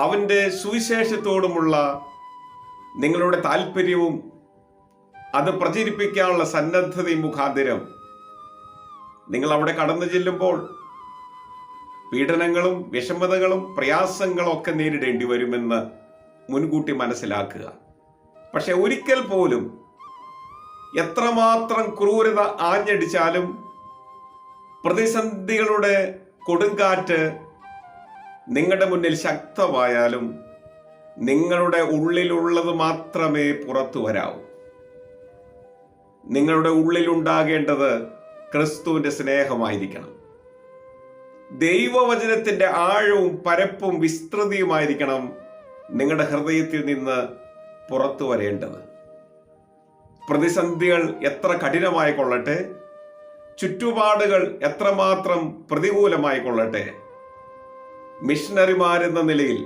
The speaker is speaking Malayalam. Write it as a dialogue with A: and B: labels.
A: അവൻ്റെ സുവിശേഷത്തോടുമുള്ള നിങ്ങളുടെ താല്പര്യവും അത് പ്രചരിപ്പിക്കാനുള്ള സന്നദ്ധതയും മുഖാന്തരം നിങ്ങൾ അവിടെ കടന്നു ചെല്ലുമ്പോൾ പീഡനങ്ങളും വിഷമതകളും പ്രയാസങ്ങളും ഒക്കെ നേരിടേണ്ടി വരുമെന്ന് മുൻകൂട്ടി മനസ്സിലാക്കുക. പക്ഷെ ഒരിക്കൽ പോലും എത്രമാത്രം ക്രൂരത ആഞ്ഞടിച്ചാലും പ്രതിസന്ധികളുടെ കൊടുങ്കാറ്റ് നിങ്ങളുടെ മുന്നിൽ ശക്തമായാലും നിങ്ങളുടെ ഉള്ളിലുള്ളത് മാത്രമേ പുറത്തു വരാവൂ. നിങ്ങളുടെ ഉള്ളിലുണ്ടാകേണ്ടത് ക്രിസ്തുവിന്റെ സ്നേഹമായിരിക്കണം. ദൈവവചനത്തിന്റെ ആഴവും പരപ്പും വിസ്തൃതിയുമായിരിക്കണം നിങ്ങളുടെ ഹൃദയത്തിൽ നിന്ന് പുറത്തു വരേണ്ടത്. പ്രതിസന്ധികൾ എത്ര കഠിനമായി കൊള്ളട്ടെ, ചുറ്റുപാടുകൾ എത്രമാത്രം പ്രതികൂലമായി കൊള്ളട്ടെ, മിഷണറിമാരെന്ന നിലയിൽ